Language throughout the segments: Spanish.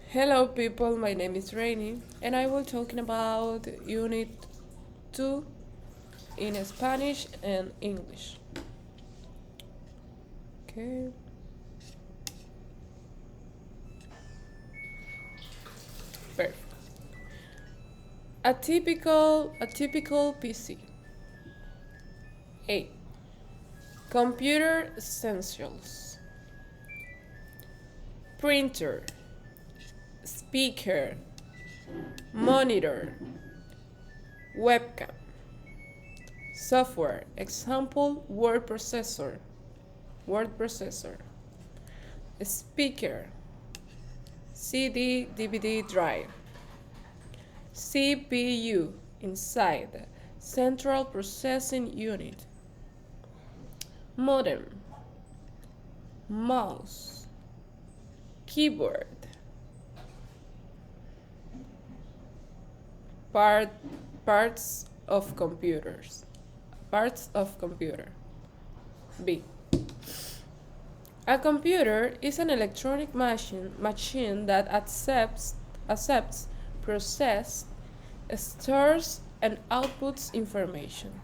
Hello people, my name is Rainy and I will talking about Unit 2 in Spanish and English. Okay. Perfect. A typical PC. A. Computer essentials. Printer, speaker, monitor, webcam. Software, example word processor, speaker, CD, DVD drive, CPU, inside, central processing unit, modem, mouse, keyboard, part, parts of computers, parts of computer. B. A computer is an electronic machine that accepts, processes, stores, and outputs information.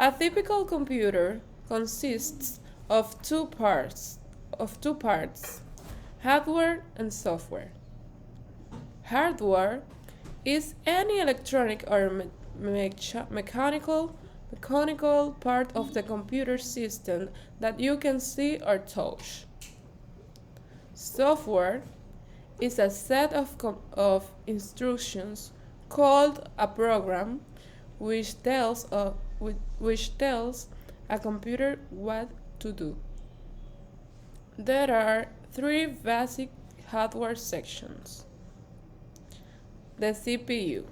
A typical computer consists of two parts, hardware and software. Hardware is any electronic or mechanical part of the computer system that you can see or touch. Software is a set of instructions called a program which tells a computer what to do. There are three basic hardware sections. The CPU.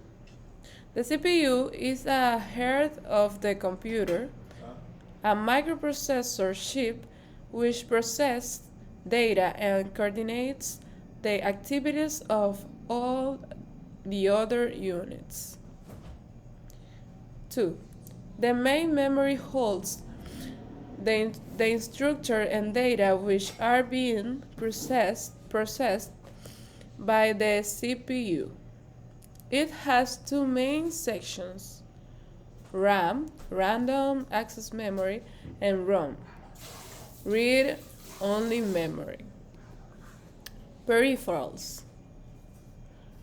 The CPU is a heart of the computer, a microprocessor chip which processes data and coordinates the activities of all the other units. 2. The main memory holds the instructor and data which are being processed by the CPU. It has two main sections, RAM, random access memory, and ROM, read-only memory. Peripherals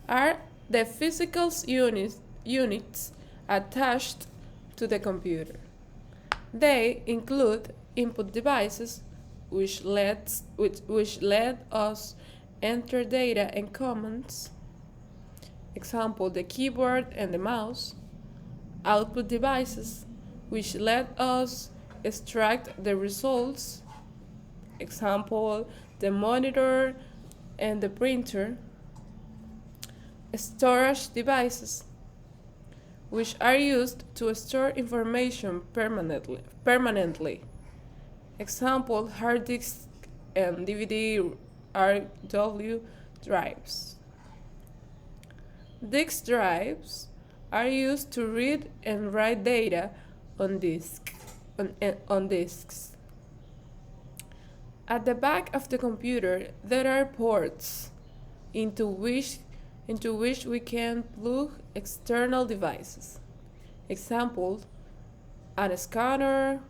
are the physical units attached to the computer. They include input devices, which let us enter data and commands, example the keyboard and the mouse, output devices, which let us extract the results, example the monitor and the printer, storage devices, which are used to store information permanently. Example hard disks and DVD RW drives. Disk drives are used to read and write data on disks. At the back of the computer, there are ports into which we can plug external devices. Example, a scanners,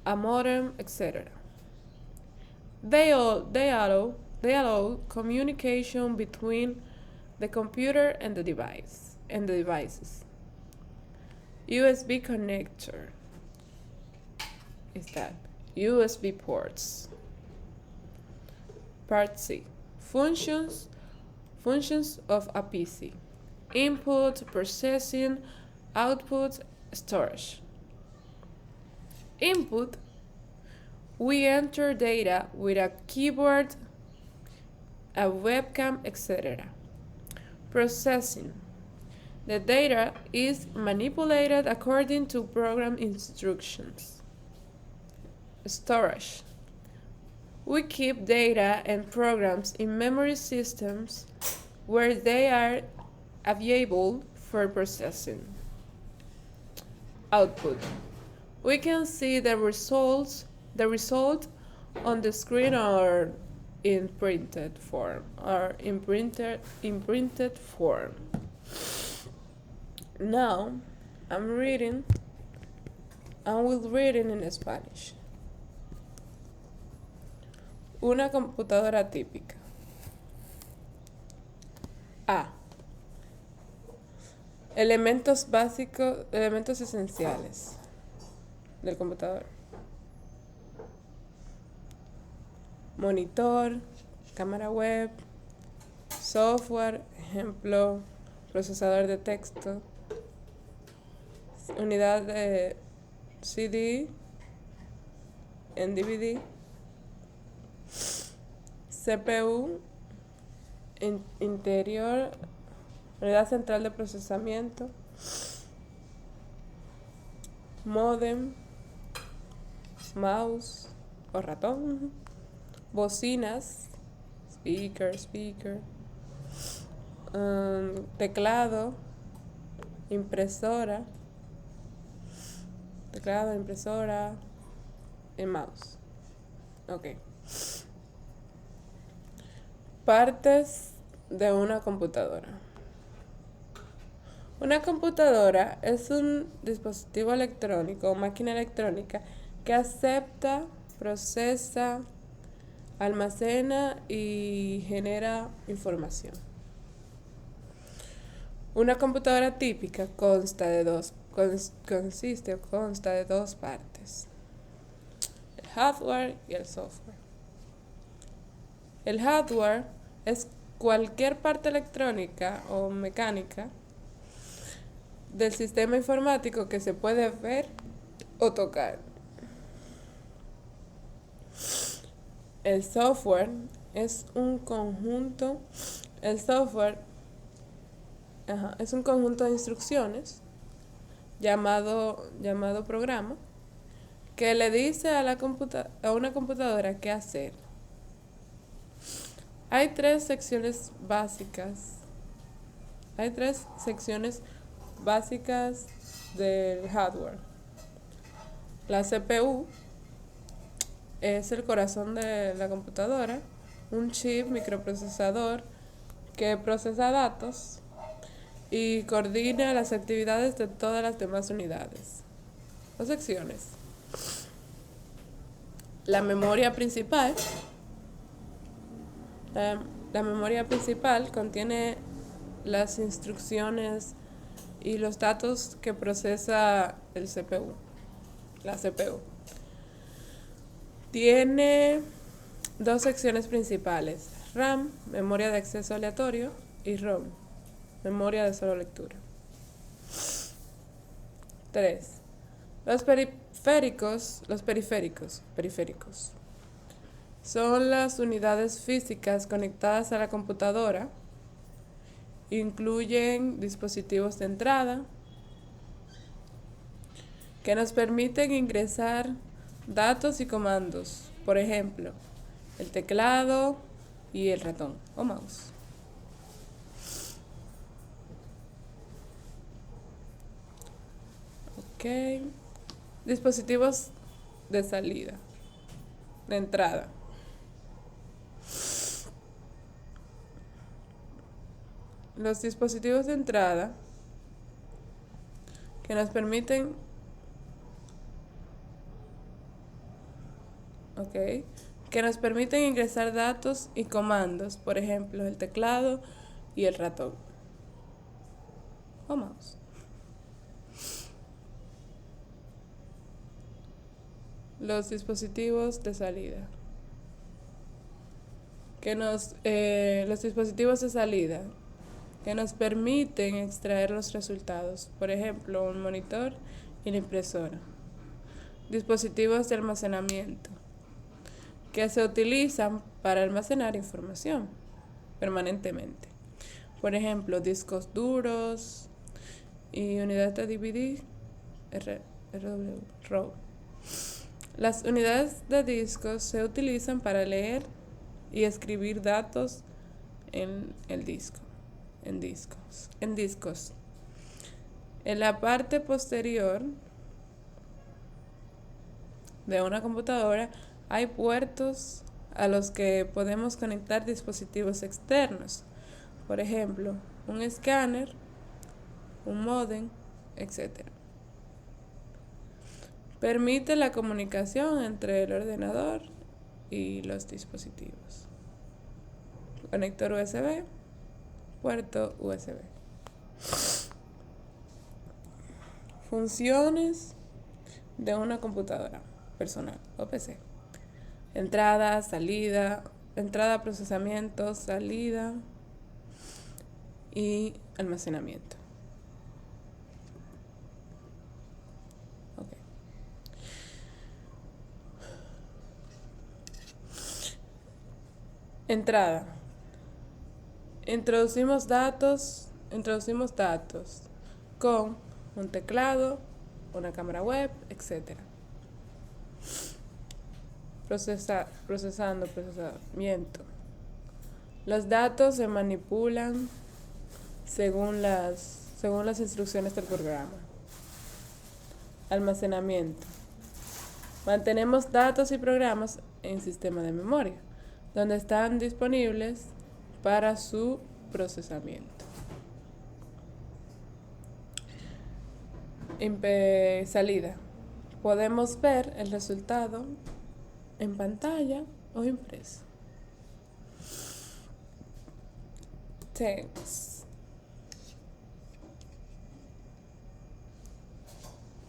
a modem, etc. They allow communication between the computer and the devices. USB connector is that USB ports. Part C. Functions of a PC. Input, processing, output, storage. Input, we enter data with a keyboard, a webcam, etc. Processing, the data is manipulated according to program instructions. Storage, we keep data and programs in memory systems where they are available for processing. Output, we can see the result on the screen or in printed form or in printed form. Now I'm will reading in Spanish. Una computadora típica. A. Elementos básicos, elementos esenciales del computador. Monitor, cámara web, software, ejemplo, procesador de texto, unidad de CD en DVD, CPU, interior, unidad central de procesamiento, módem, mouse o ratón, bocinas, speaker, teclado, impresora, y mouse. Ok. Partes de una computadora. Una computadora es un dispositivo electrónico o máquina electrónica que acepta, procesa, almacena y genera información. Una computadora típica consta de dos partes: el hardware y el software. El hardware es cualquier parte electrónica o mecánica del sistema informático que se puede ver o tocar. El software es un conjunto. Es un conjunto de instrucciones llamado programa que le dice a una computadora qué hacer. Hay tres secciones básicas del hardware. La CPU es el corazón de la computadora, un chip microprocesador que procesa datos y coordina las actividades de todas las demás unidades. Dos secciones. La memoria principal. La memoria principal contiene las instrucciones y los datos que procesa la CPU. Tiene dos secciones principales: RAM, memoria de acceso aleatorio, y ROM, memoria de solo lectura. 3. Los periféricos son las unidades físicas conectadas a la computadora. Incluyen dispositivos de entrada que nos permiten ingresar datos y comandos, por ejemplo, el teclado y el ratón o mouse. Ok. Dispositivos de salida, de entrada. Los dispositivos de entrada que nos permiten ingresar datos y comandos, por ejemplo, el teclado y el ratón o mouse. Los dispositivos de salida. Los dispositivos de salida que nos permiten extraer los resultados, por ejemplo, un monitor y la impresora. Dispositivos de almacenamiento que se utilizan para almacenar información permanentemente, por ejemplo, discos duros y unidades de DVD, ROM. Las unidades de discos se utilizan para leer y escribir datos en discos. En la parte posterior de una computadora hay puertos a los que podemos conectar dispositivos externos, por ejemplo, un escáner, un módem, etc. Permite la comunicación entre el ordenador y los dispositivos. Conector USB, puerto USB. Funciones de una computadora personal o PC. Entrada, salida, entrada, procesamiento, salida y almacenamiento. Okay. Entrada. Introducimos datos con un teclado, una cámara web, etc. Procesamiento. Los datos se manipulan según las instrucciones del programa. Almacenamiento. Mantenemos datos y programas en sistema de memoria, donde están disponibles para su procesamiento. Salida. Podemos ver el resultado en pantalla o impreso.